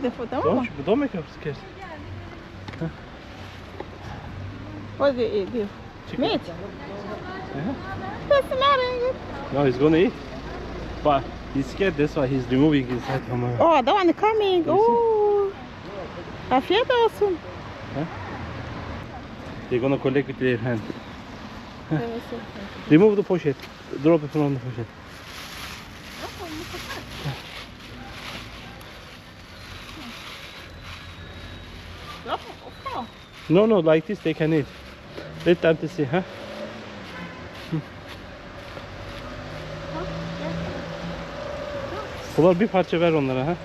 the food, tamam mı? Don't make up scared. What do you give? Chicken. Meat? Yeah. What's the matter? No, he's gonna eat. But he's scared, that's why he's removing his head from her. Oh, that one coming. Oh. Afiyet olsun. They're gonna collect with their hand. Evet. Remove the pochette. Drop it from the pochette. No, like this they can eat. Let them to see, huh? Bunlar bir parça ver onlara, ha?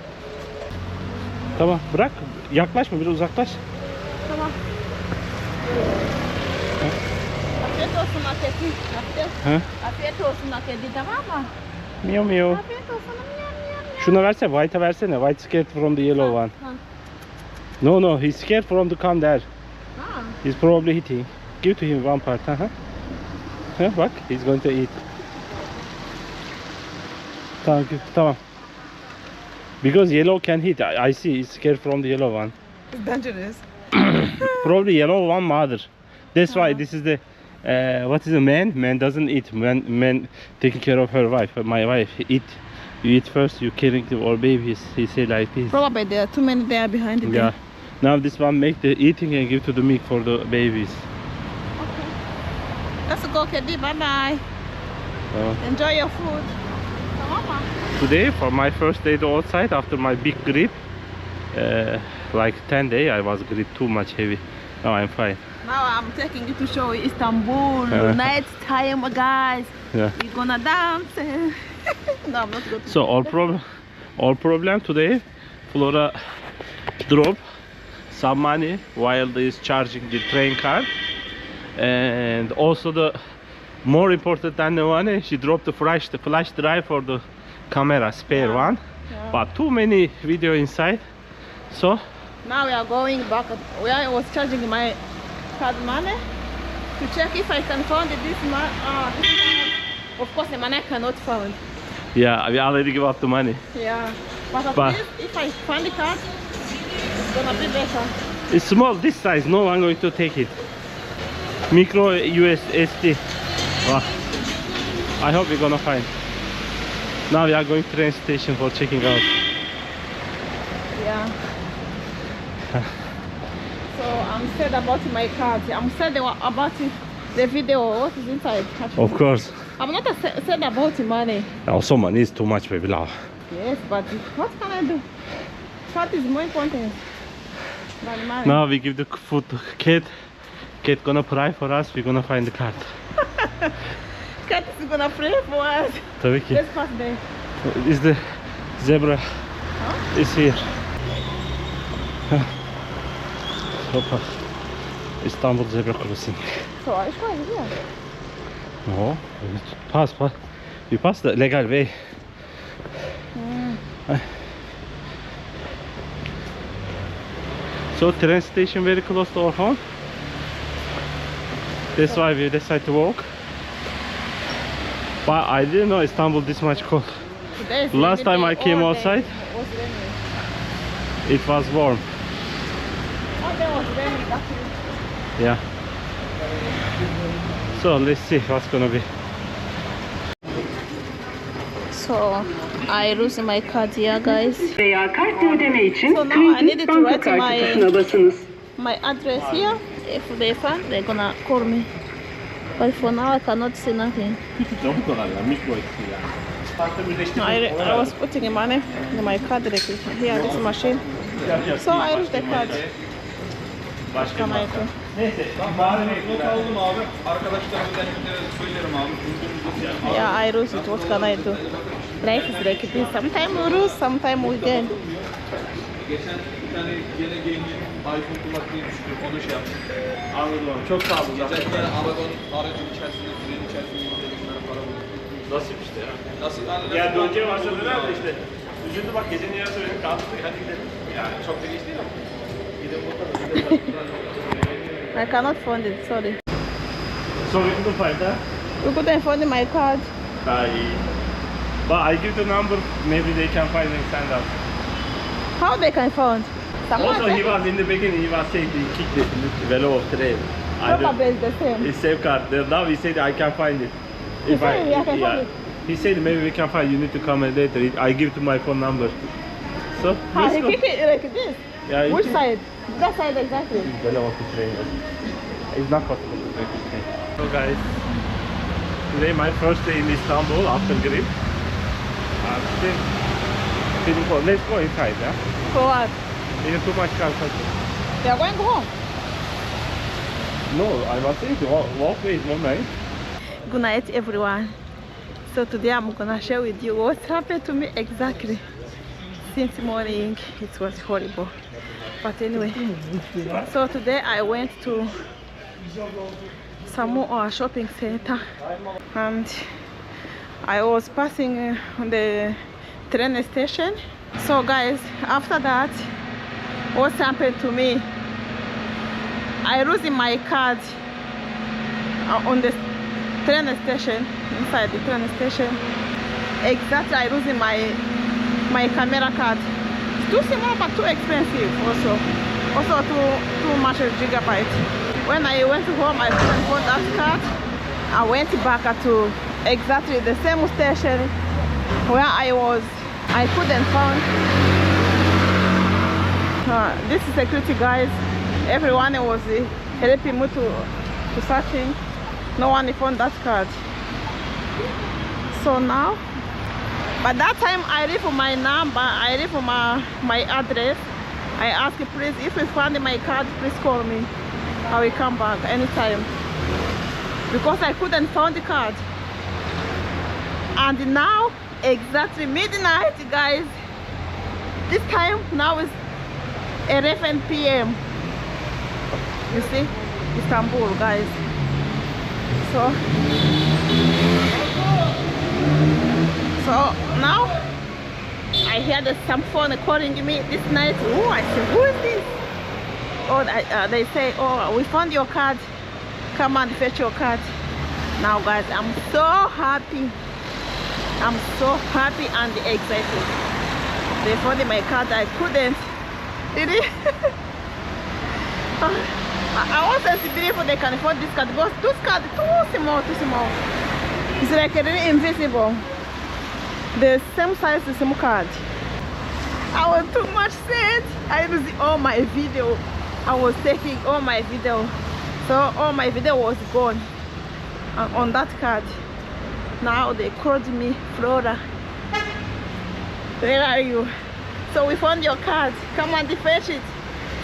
Tamam, bırak. Yaklaşma, biraz uzaklaş. Tamam. Afiyet olsun Akedi. Afiyet olsun Akedi, tamam mı? Miyav miyav. Afiyet olsun. Şuna versene, White'a versene. White scared from the yellow one. No, he's scared from the come there. He's probably eating. Give to him one part, huh? Bak, he's going to eat. Tamam. Because yellow can hit. I see. He's scared from the yellow one. It's dangerous. Probably yellow one mother. That's why this is the what is a man? Man doesn't eat. Man taking care of her wife. My wife eat. You eat first. You caring to our babies. He say like this. Probably there are too many there behind the Yeah. Now this one make the eating and give to the milk for the babies. Okay. Let's go, Kedi. Bye bye. Enjoy your food. Tamam mı? Today for my first day to outside after my big grip, like 10 days I was grip too much heavy. Now I'm fine. Now I'm taking you to show you Istanbul. Night time, guys. Yeah. We're gonna dance. No, I'm not going to. So all problem today, Flora drop some money while they is charging the train card, and also the more important than the money, she dropped the flash drive for the camera spare one. Yeah. But too many video inside, so now we are going back where I was charging my card money to check if I can find this man. Of course the money I cannot find. Yeah, we already give up the money. Yeah, but at least if I find the card, it's gonna be better. It's small, this size, no one going to take it. Micro USSD. Wow. I hope we're gonna find. Now we are going to train station for checking out. Yeah. So I'm sad about my card. I'm sad about the video. What is inside? Actually. Of course. I'm not sad about the money. Also money is too much, baby. Yes, but what can I do? Card is more important than money. Now we give the food to Kate. Kate gonna pray for us. We're gonna find the card. Cat is gonna pray for us. Tabii ki. Let's pass there. Is the zebra is here. Hoppa. Istanbul zebra crossing. So I show you here. No, pass. We pass the legal way. So train station very close to our home. That's why we decided to walk. But I didn't know Istanbul this much cold. Last time I came outside, it was warm. Yeah. So let's see what's gonna be. So I lose my card here, guys. Veya kartla ödeme için So now I needed to banka write kartı tuşuna basınız. my address here. If they find, they're gonna call me. But for now, I cannot see nothing. I was putting the money in my card directly here, this machine. So I lose the card. What can I do? Yeah, I lose it. What can I do? Life is like this. Sometimes we lose, sometimes we gain. Geçen bir tane gene genç iPhone kulaklığı düştü, onu şey yaptım. Anladım. Çok sağ olun. Geçen bir tane aracın içerisinde, sürenin içerisinde yüzdeliklerine para buldu. Nasip işte ya. Nasıl? Ya dönce varsa döner de işte. Üzüldü bak gecenin yarısı öyle kalktık hadi gidelim. Yani çok da geç değil ama. Gidelim bakalım. I cannot find it, sorry. So we couldn't find that? We couldn't find my card. But I give the number, maybe they can find and send us. How they can find? Also, he was in the beginning, he was saying he kicked the velo of train. Probably it's the same. It's same card. Now he said I can find it. If I can find it. He said maybe we can find. You need to come later. I give to my phone number. So How let's he go. kick it like this? Yeah, Which side? That side exactly. Velo of the train. It's not possible to take the train. So guys, today my first day in Istanbul after grip. I'm still feeling cold. Let's go inside, yeah? For what? There's too much construction. They are going home. No, I was saying the walkway is not nice. Good night everyone. So today I'm gonna share with you what happened to me exactly since morning. It was horrible, but anyway, so today I went to some shopping center and I was passing the train station. So guys, after that, what happened to me, I losing my card on the train station, inside the train station. Exactly, I losing my camera card. It's too small but too expensive also too much gigabyte. When I went home, I couldn't find that card. I went back to exactly the same station where I was. I couldn't find this is security guys. Everyone was helping me to searching. No one found that card. So now, but that time I leave my number, I leave my address. I ask please, if you find my card, please call me. I will come back anytime. Because I couldn't find the card. And now, exactly midnight, guys. This time now is 11 p.m. You see, Istanbul, guys. So now I hear that some phone calling me this night. Oh, I said, who is this? Oh, they say, oh, we found your card. Come and fetch your card. Now, guys, I'm so happy. I'm so happy and excited. They found my card. I couldn't. Really? I wasn't believe they can afford this card because this card is too small, too small. It's like really invisible. The same size as the SIM card. I was too much sad. I lose all my video. I was taking all my video. So all my video was gone on that card. Now they called me, Flora. Where are you? So we found your card. Come and fetch it.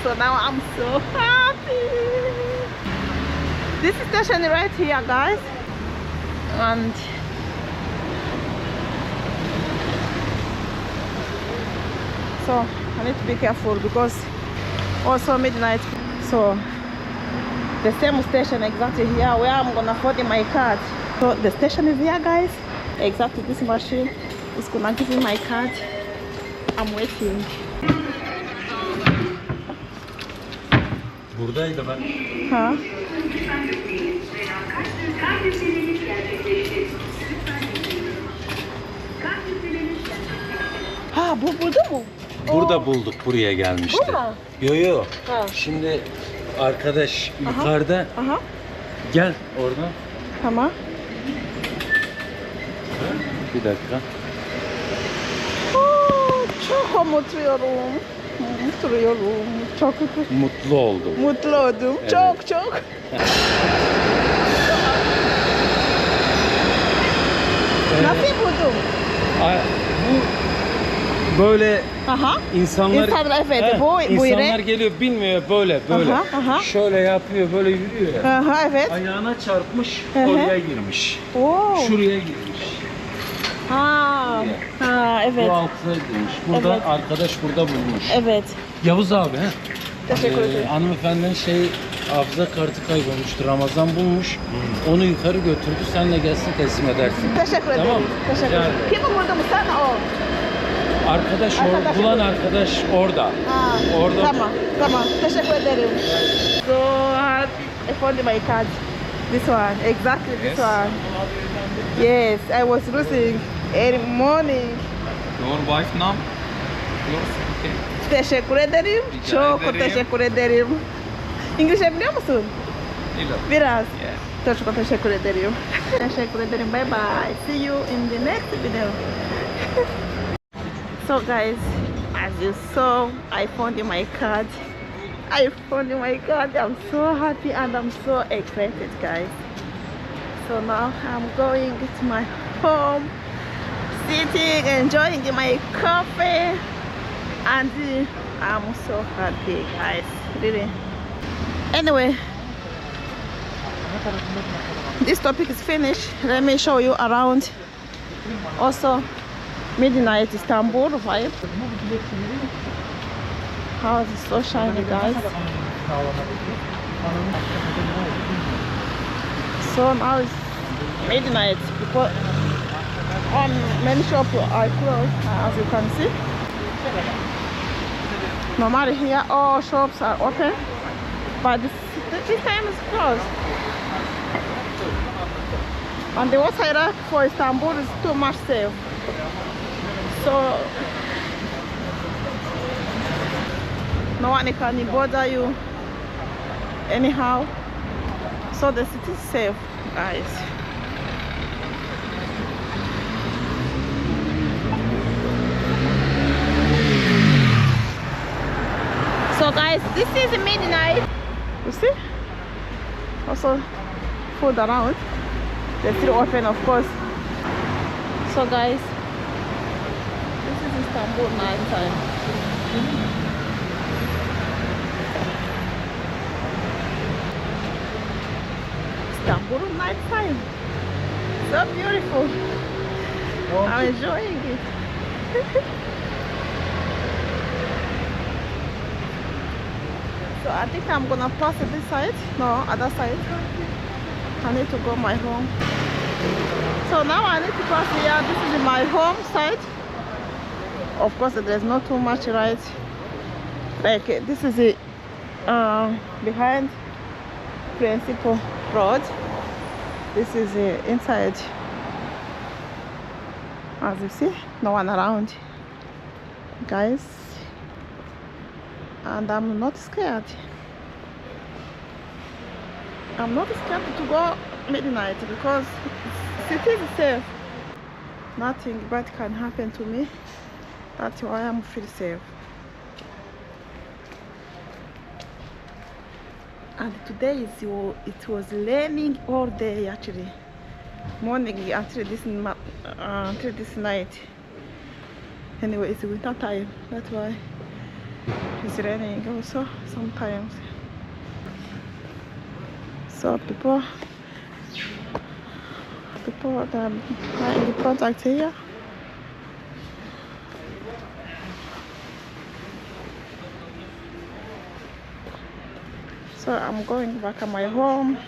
So now I'm so happy. This is station right here, guys. And so I need to be careful because also midnight. So the same station exactly here where I'm gonna put in my card. So the station is here, guys. Exactly this machine is gonna give me my card. I'm waiting. Buradaydı ben. Ha? Ha, bu burada mı? Burada bulduk, buraya gelmişti. Bu mu? Yo yo. Ha. Şimdi arkadaş yukarıda. Aha. Gel oradan. Tamam. Bir dakika. Çok mutluyum. Mutluyum. Çok Mutlu oldum. mutlu oldum. Evet. Çok çok. Nasıl buldum? Bu böyle Aha. insanlar Evet. Bu insanlar geliyor bilmiyor böyle. Aha, aha. Şöyle yapıyor, böyle yürüyor ya. Aha, evet. Ayağına çarpmış, Hı hı. oraya girmiş. Oo. Şuraya girmiş. Ha. Ha, evet. Bu altına girmiş. Burada Evet. arkadaş burada bulmuş. Evet. Yavuz abi he. Teşekkür ederim. Hanımefendinin hafıza kartı kaybolmuştu. Ramazan bulmuş. Onu yukarı götürdü. Senle gelsin teslim edersin. Teşekkür ederim. Tamam. Teşekkür Rica ederim. ederim. Kim buldu mu sen o? Arkadaş, Arkadaş bulan bu. arkadaş orada. Ha. Orada. Tamam. Tamam. Teşekkür ederim. So happy. I found my card. This one. Exactly this one. Yes, I was losing early morning. Your wife now? Yours? Teşekkür ederim. Rica Çok ederim. teşekkür ederim. İngilizce biliyor musun? Biraz. Çok teşekkür ederim. Teşekkür ederim. Bye bye. See you in the next video. So guys, as you saw, I found my card. I found my card. I'm so happy and I'm so excited, guys. So now I'm going to my home, sitting, enjoying my coffee, and I'm so happy, guys. Really. Anyway, this topic is finished. Let me show you around. Also, midnight Istanbul vibe. How is it so shiny, guys? So now it's midnight because many shops are closed, as you can see. Normally here all shops are open, but this time is closed. And the water for Istanbul is too much safe. So no one can bother you anyhow. So the city is safe, guys. So guys, this is midnight. You see? Also food around. They're still open, of course. So guys, this is Istanbul night time. Istanbul night time. So beautiful. I'm enjoying it. So I think I'm gonna pass this side. No, other side. I need to go my home. So now I need to pass here. This is my home side. Of course, there's not too much right. Like this is it behind Principal Road. This is inside. As you see, no one around, guys. And I'm not scared. I'm not scared to go midnight because city is safe. Nothing bad can happen to me. That's why I'm feel safe. And today it was raining all day actually. Morning until this night. Anyway, it's winter time. That's why it's raining also sometimes. So people that are buying the product here. So I'm going back to my home.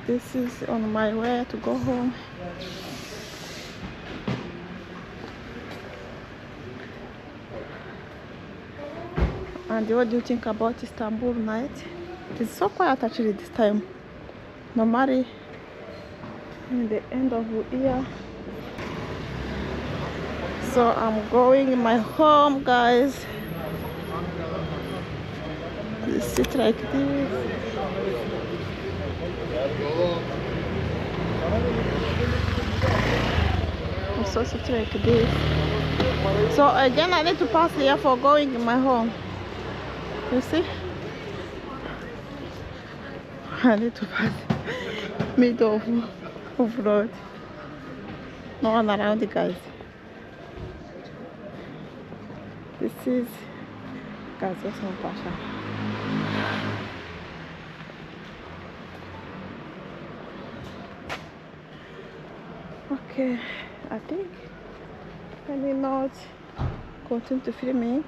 This is on my way to go home. And what do you think about Istanbul night? It's so quiet actually this time. Normally in the end of the year. So I'm going in my home, guys. Sit like this. Also sit like this. So again I need to pass here for going in my home. You see? I need to pass middle of road. No one around, guys. This is Gazosan Pasha. Okay, I think I will not continue to filming.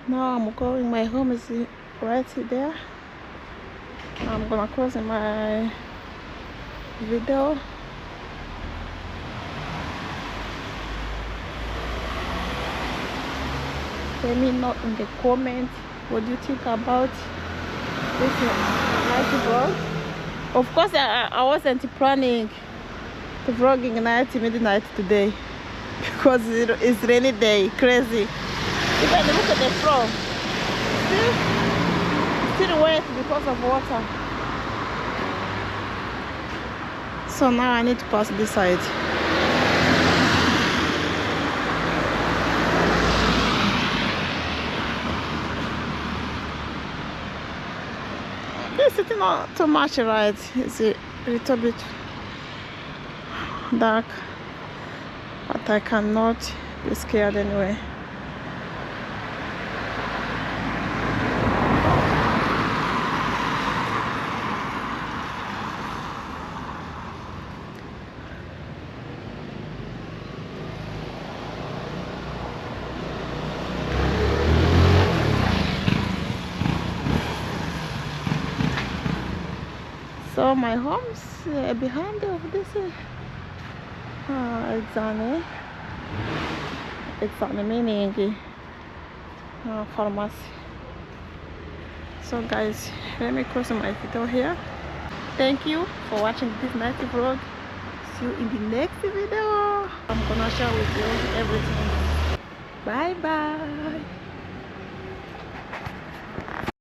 Now I'm going, my home is right there. I'm gonna close my video. Let me know in the comments what you think about this night vlog. Of course, I wasn't planning to vlogging night midnight today. because it's rainy day, crazy. Even look at the floor, still wet because of water. So now I need to pass this side. This is not too much right. It's a little bit dark, but I cannot be scared anyway. So my home's behind of this exam meaning pharmacy. So guys, let me close my video here. Thank you for watching this night vlog. See you in the next video. I'm gonna share with you everything. Bye bye.